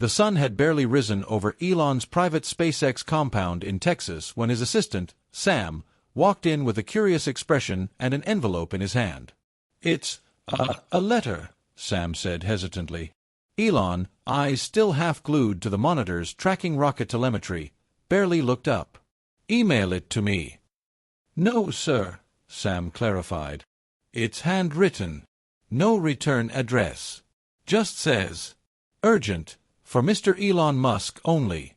The sun had barely risen over Elon's private SpaceX compound in Texas when his assistant, Sam, walked in with a curious expression and an envelope in his hand. "It's a letter," Sam said hesitantly. Elon, eyes still half glued to the monitors tracking rocket telemetry, barely looked up. "Email it to me." "No, sir," Sam clarified. "It's handwritten. No return address. Just says, 'Urgent, for Mr. Elon Musk only.'"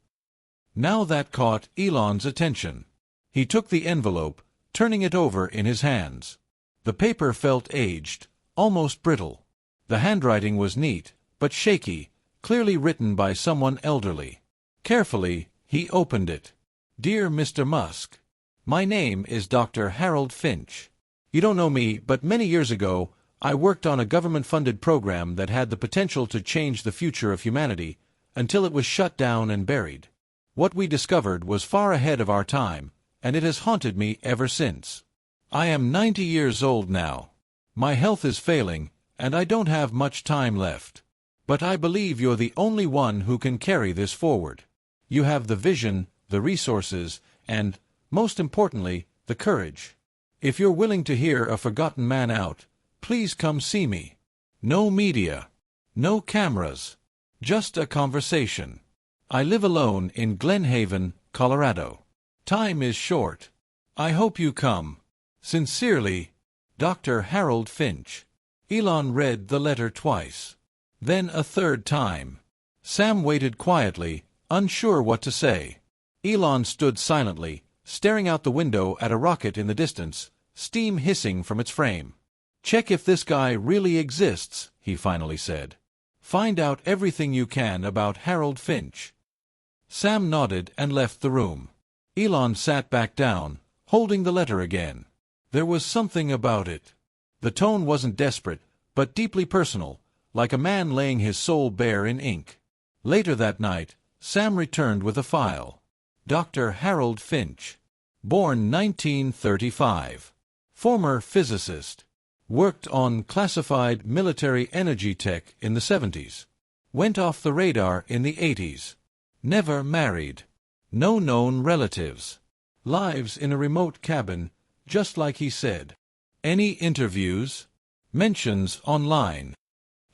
Now that caught Elon's attention. He took the envelope, turning it over in his hands. The paper felt aged, almost brittle. The handwriting was neat, but shaky, clearly written by someone elderly. Carefully, he opened it. "Dear Mr. Musk, my name is Dr. Harold Finch. You don't know me, but many years ago, I worked on a government-funded program that had the potential to change the future of humanity, until it was shut down and buried. What we discovered was far ahead of our time, and it has haunted me ever since. I am 90 years old now. My health is failing, and I don't have much time left. But I believe you're the only one who can carry this forward. You have the vision, the resources, and, most importantly, the courage. If you're willing to hear a forgotten man out, please come see me. No media. No cameras. Just a conversation. I live alone in Glen Haven, Colorado. Time is short. I hope you come. Sincerely, Dr. Harold Finch." Elon read the letter twice. Then a third time. Sam waited quietly, unsure what to say. Elon stood silently, staring out the window at a rocket in the distance, steam hissing from its frame. "Check if this guy really exists," he finally said. "Find out everything you can about Harold Finch." Sam nodded and left the room. Elon sat back down, holding the letter again. There was something about it. The tone wasn't desperate, but deeply personal, like a man laying his soul bare in ink. Later that night, Sam returned with a file. Dr. Harold Finch. Born 1935. Former physicist. Worked on classified military energy tech in the 70s. Went off the radar in the 80s. Never married. No known relatives. Lives in a remote cabin, just like he said. Any interviews? Mentions online?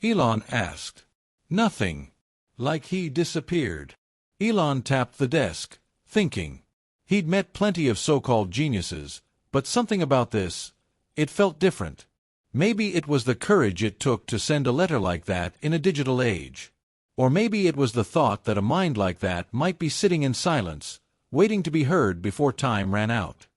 Elon asked. Nothing. Like he disappeared. Elon tapped the desk, thinking. He'd met plenty of so-called geniuses, but something about this, it felt different. Maybe it was the courage it took to send a letter like that in a digital age. Or maybe it was the thought that a mind like that might be sitting in silence, waiting to be heard before time ran out.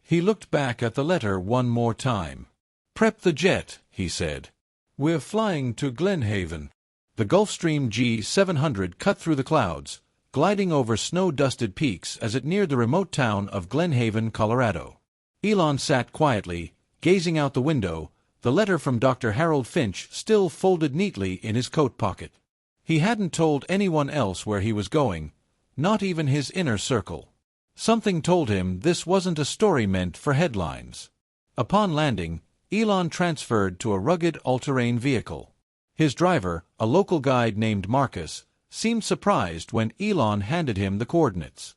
He looked back at the letter one more time. "Prep the jet," he said. "We're flying to Glen Haven." The Gulfstream G700 cut through the clouds, gliding over snow-dusted peaks as it neared the remote town of Glen Haven, Colorado. Elon sat quietly, gazing out the window, the letter from Dr. Harold Finch still folded neatly in his coat pocket. He hadn't told anyone else where he was going, not even his inner circle. Something told him this wasn't a story meant for headlines. Upon landing, Elon transferred to a rugged all-terrain vehicle. His driver, a local guide named Marcus, seemed surprised when Elon handed him the coordinates.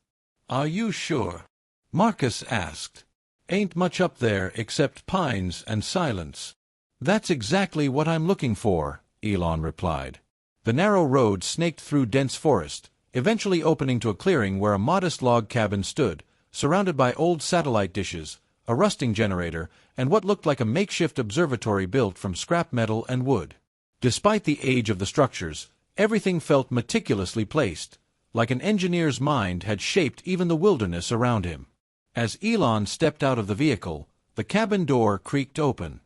"Are you sure?" Marcus asked. "Ain't much up there except pines and silence." "That's exactly what I'm looking for," Elon replied. The narrow road snaked through dense forest, eventually opening to a clearing where a modest log cabin stood, surrounded by old satellite dishes, a rusting generator, and what looked like a makeshift observatory built from scrap metal and wood. Despite the age of the structures, everything felt meticulously placed, like an engineer's mind had shaped even the wilderness around him. As Elon stepped out of the vehicle, the cabin door creaked open.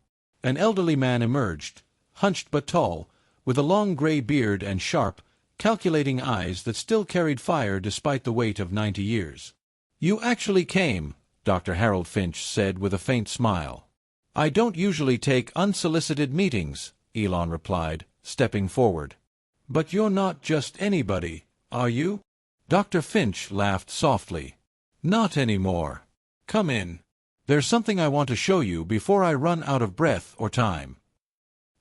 An elderly man emerged, hunched but tall, with a long gray beard and sharp, calculating eyes that still carried fire despite the weight of 90 years. "You actually came," Dr. Harold Finch said with a faint smile. "I don't usually take unsolicited meetings," Elon replied, stepping forward. "But you're not just anybody, are you?" Dr. Finch laughed softly. "Not anymore. Come in. There's something I want to show you before I run out of breath or time."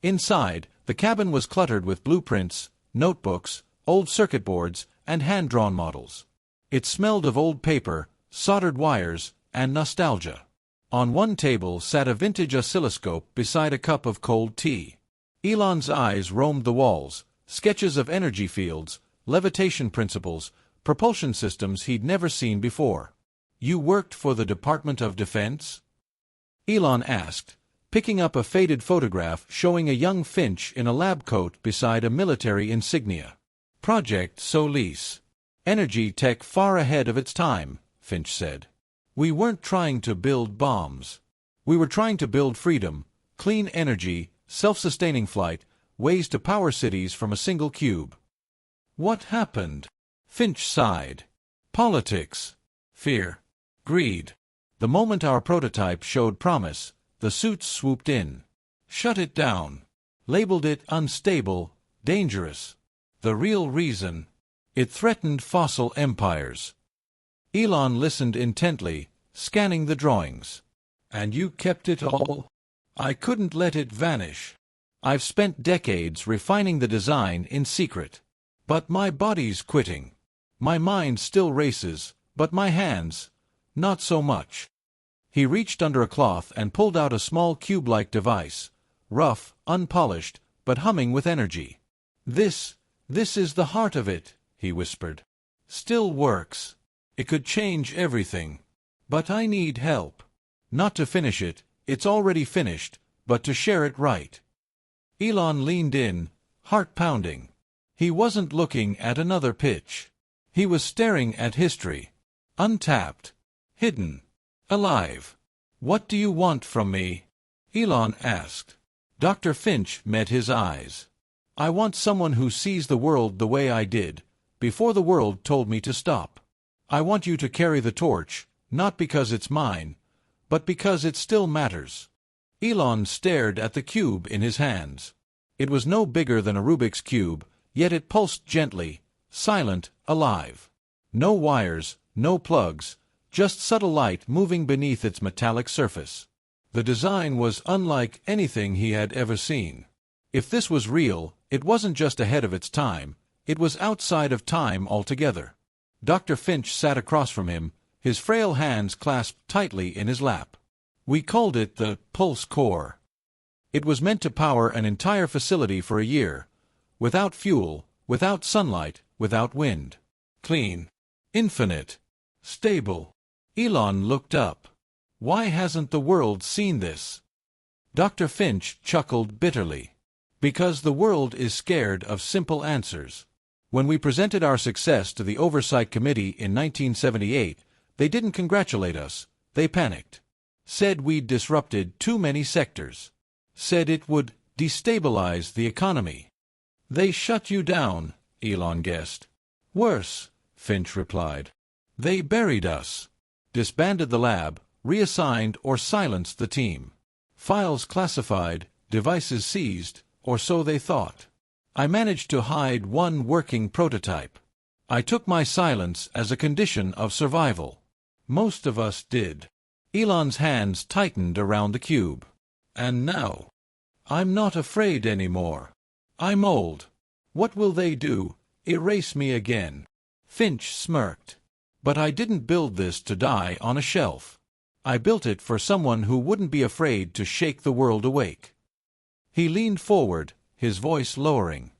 Inside, the cabin was cluttered with blueprints, notebooks, old circuit boards, and hand-drawn models. It smelled of old paper, soldered wires, and nostalgia. On one table sat a vintage oscilloscope beside a cup of cold tea. Elon's eyes roamed the walls, sketches of energy fields, levitation principles, propulsion systems he'd never seen before. "You worked for the Department of Defense?" Elon asked, picking up a faded photograph showing a young Finch in a lab coat beside a military insignia. "Project Solis. Energy tech far ahead of its time," Finch said. "We weren't trying to build bombs. We were trying to build freedom, clean energy, self-sustaining flight, ways to power cities from a single cube." "What happened?" Finch sighed. "Politics. Fear. Greed. The moment our prototype showed promise, the suits swooped in. Shut it down. Labeled it unstable, dangerous. The real reason? It threatened fossil empires." Elon listened intently, scanning the drawings. "And you kept it all?" "I couldn't let it vanish. I've spent decades refining the design in secret. But my body's quitting. My mind still races, but my hands, not so much." He reached under a cloth and pulled out a small cube-like device, rough, unpolished, but humming with energy. This is the heart of it," he whispered. "Still works. It could change everything. But I need help. Not to finish it, it's already finished, but to share it right." Elon leaned in, heart pounding. He wasn't looking at another pitch. He was staring at history. Untapped. Hidden. Alive. "What do you want from me?" Elon asked. Dr. Finch met his eyes. "I want someone who sees the world the way I did, before the world told me to stop. I want you to carry the torch, not because it's mine, but because it still matters." Elon stared at the cube in his hands. It was no bigger than a Rubik's cube, yet it pulsed gently, silent, alive. No wires, no plugs, just subtle light moving beneath its metallic surface. The design was unlike anything he had ever seen. If this was real, it wasn't just ahead of its time, it was outside of time altogether. Dr. Finch sat across from him, his frail hands clasped tightly in his lap. "We called it the Pulse Core. It was meant to power an entire facility for a year, without fuel, without sunlight, without wind. Clean. Infinite. Stable." Elon looked up. "Why hasn't the world seen this?" Dr. Finch chuckled bitterly. "Because the world is scared of simple answers. When we presented our success to the Oversight Committee in 1978, they didn't congratulate us, they panicked. Said we'd disrupted too many sectors. Said it would destabilize the economy." "They shut you down," Elon guessed. "Worse," Finch replied. "They buried us. Disbanded the lab, reassigned or silenced the team. Files classified, devices seized, or so they thought. I managed to hide one working prototype. I took my silence as a condition of survival. Most of us did." Elon's hands tightened around the cube. "And now? I'm not afraid anymore. I'm old. What will they do? Erase me again?" Finch smirked. "But I didn't build this to die on a shelf. I built it for someone who wouldn't be afraid to shake the world awake." He leaned forward, his voice lowering.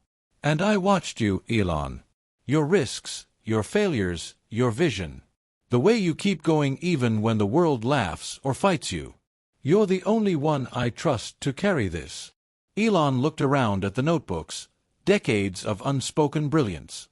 "And I watched you, Elon. Your risks, your failures, your vision. The way you keep going even when the world laughs or fights you. You're the only one I trust to carry this." Elon looked around at the notebooks, decades of unspoken brilliance.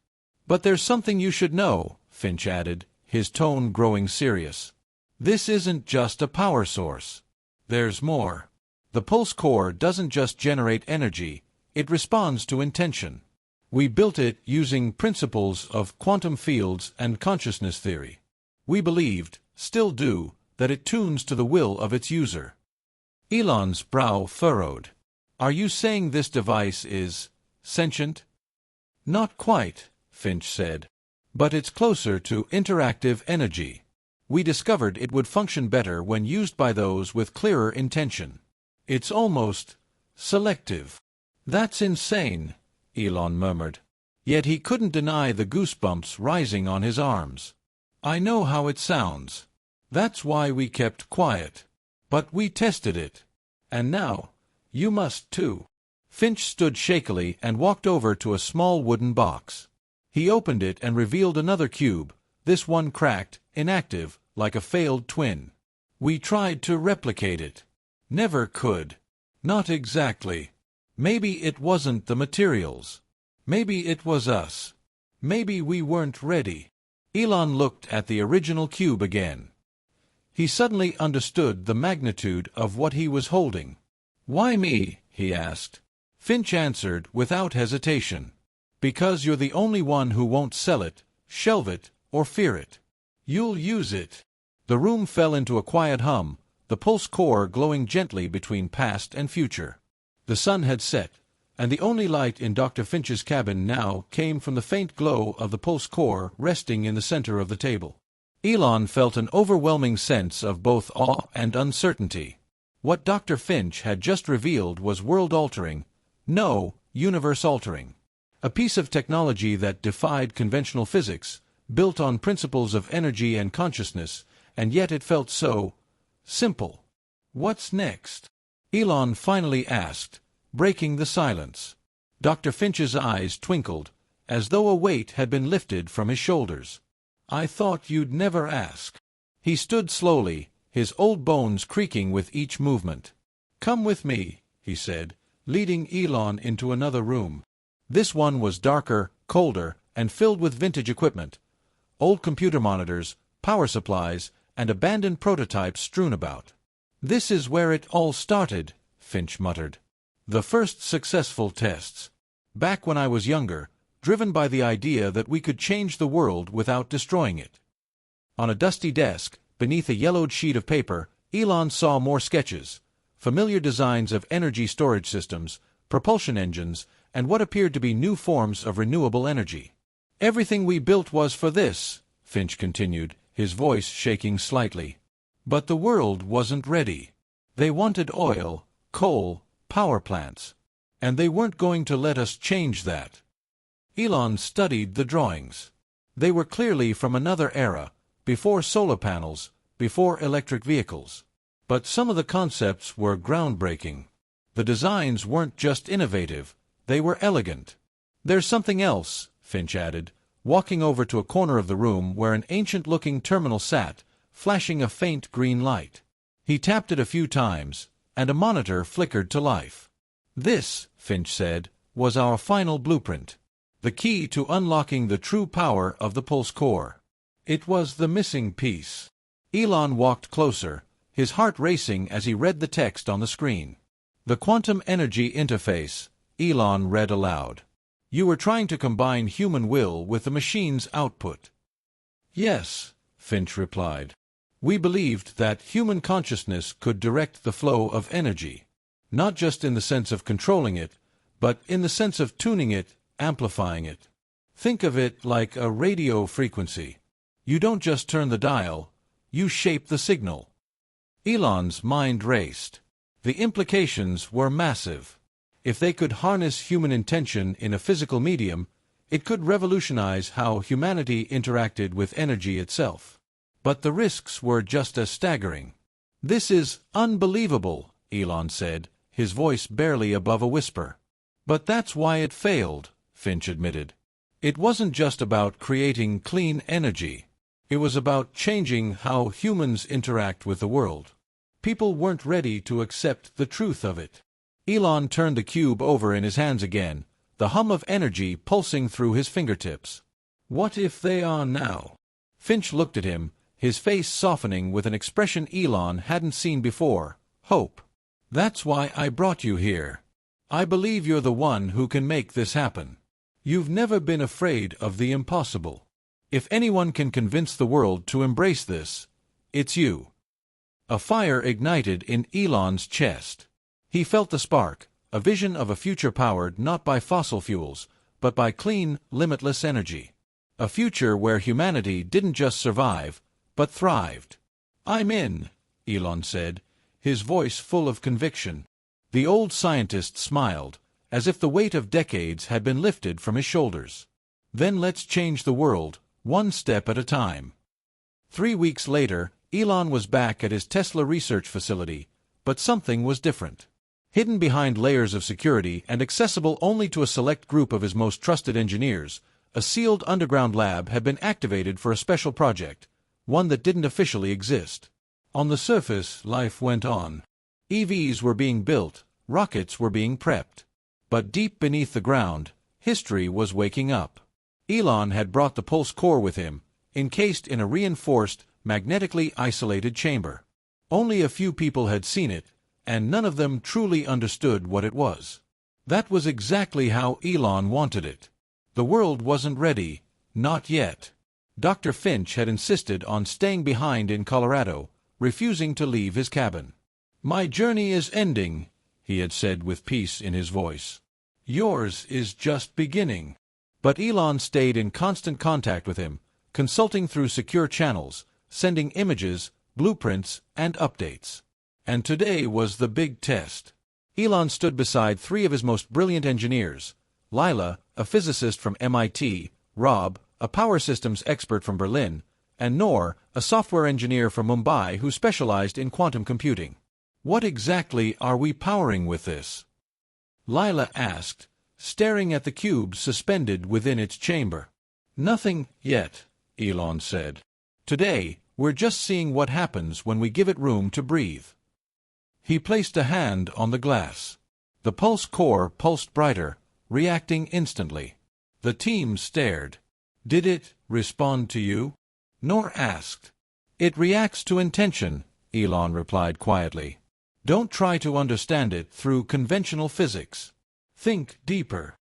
"But there's something you should know," Finch added, his tone growing serious. "This isn't just a power source. There's more. The pulse core doesn't just generate energy, it responds to intention. We built it using principles of quantum fields and consciousness theory. We believed, still do, that it tunes to the will of its user." Elon's brow furrowed. "Are you saying this device is sentient?" "Not quite," Finch said. "But it's closer to interactive energy. We discovered it would function better when used by those with clearer intention. It's almost selective." "That's insane," Elon murmured. Yet he couldn't deny the goosebumps rising on his arms. "I know how it sounds. That's why we kept quiet. But we tested it. And now, you must too." Finch stood shakily and walked over to a small wooden box. He opened it and revealed another cube, this one cracked, inactive, like a failed twin. "We tried to replicate it. Never could. Not exactly. Maybe it wasn't the materials. Maybe it was us. Maybe we weren't ready." Elon looked at the original cube again. He suddenly understood the magnitude of what he was holding. "Why me?" he asked. Finch answered without hesitation. "Because you're the only one who won't sell it, shelve it, or fear it. You'll use it." The room fell into a quiet hum, the pulse core glowing gently between past and future. The sun had set, and the only light in Dr. Finch's cabin now came from the faint glow of the pulse core resting in the center of the table. Elon felt an overwhelming sense of both awe and uncertainty. What Dr. Finch had just revealed was world-altering, no, universe-altering. A piece of technology that defied conventional physics, built on principles of energy and consciousness, and yet it felt so simple. "What's next?" Elon finally asked, breaking the silence. Dr. Finch's eyes twinkled, as though a weight had been lifted from his shoulders. "I thought you'd never ask." He stood slowly, his old bones creaking with each movement. "Come with me," he said, leading Elon into another room. This one was darker, colder, and filled with vintage equipment. Old computer monitors, power supplies, and abandoned prototypes strewn about. "This is where it all started," Finch muttered. "The first successful tests. Back when I was younger, driven by the idea that we could change the world without destroying it." On a dusty desk, beneath a yellowed sheet of paper, Elon saw more sketches, familiar designs of energy storage systems, propulsion engines, and what appeared to be new forms of renewable energy. "Everything we built was for this," Finch continued, his voice shaking slightly. "But the world wasn't ready. They wanted oil, coal, power plants. And they weren't going to let us change that." Elon studied the drawings. They were clearly from another era, before solar panels, before electric vehicles. But some of the concepts were groundbreaking. The designs weren't just innovative, they were elegant. "There's something else," Finch added, walking over to a corner of the room where an ancient-looking terminal sat, flashing a faint green light. He tapped it a few times, and a monitor flickered to life. "This," Finch said, "was our final blueprint. The key to unlocking the true power of the pulse core. It was the missing piece." Elon walked closer, his heart racing as he read the text on the screen. "The quantum energy interface," Elon read aloud. "You were trying to combine human will with the machine's output." "Yes," Finch replied. "We believed that human consciousness could direct the flow of energy. Not just in the sense of controlling it, but in the sense of tuning it, amplifying it. Think of it like a radio frequency. You don't just turn the dial, you shape the signal." Elon's mind raced. The implications were massive. If they could harness human intention in a physical medium, it could revolutionize how humanity interacted with energy itself. But the risks were just as staggering. "This is unbelievable," Elon said, his voice barely above a whisper. "But that's why it failed," Finch admitted. "It wasn't just about creating clean energy. It was about changing how humans interact with the world. People weren't ready to accept the truth of it." Elon turned the cube over in his hands again, the hum of energy pulsing through his fingertips. "What if they are now?" Finch looked at him, his face softening with an expression Elon hadn't seen before, hope. "That's why I brought you here. I believe you're the one who can make this happen. You've never been afraid of the impossible. If anyone can convince the world to embrace this, it's you." A fire ignited in Elon's chest. He felt the spark, a vision of a future powered not by fossil fuels, but by clean, limitless energy. A future where humanity didn't just survive, but thrived. "I'm in," Elon said, his voice full of conviction. The old scientist smiled, as if the weight of decades had been lifted from his shoulders. Then let's change the world, one step at a time. 3 weeks later, Elon was back at his Tesla research facility, but something was different. Hidden behind layers of security and accessible only to a select group of his most trusted engineers, a sealed underground lab had been activated for a special project, one that didn't officially exist. On the surface, life went on. EVs were being built, rockets were being prepped. But deep beneath the ground, history was waking up. Elon had brought the pulse core with him, encased in a reinforced, magnetically isolated chamber. Only a few people had seen it, and none of them truly understood what it was. That was exactly how Elon wanted it. The world wasn't ready, not yet. Dr. Finch had insisted on staying behind in Colorado, refusing to leave his cabin. "My journey is ending," he had said with peace in his voice. "Yours is just beginning." But Elon stayed in constant contact with him, consulting through secure channels, sending images, blueprints, and updates. And today was the big test. Elon stood beside 3 of his most brilliant engineers: Lila, a physicist from MIT, Rob, a power systems expert from Berlin, and Noor, a software engineer from Mumbai who specialized in quantum computing. "What exactly are we powering with this?" Lila asked, staring at the cube suspended within its chamber. "Nothing yet," Elon said. "Today, we're just seeing what happens when we give it room to breathe." He placed a hand on the glass. The pulse core pulsed brighter, reacting instantly. The team stared. "Did it respond to you?" Noor asked. "It reacts to intention," Elon replied quietly. "Don't try to understand it through conventional physics. Think deeper."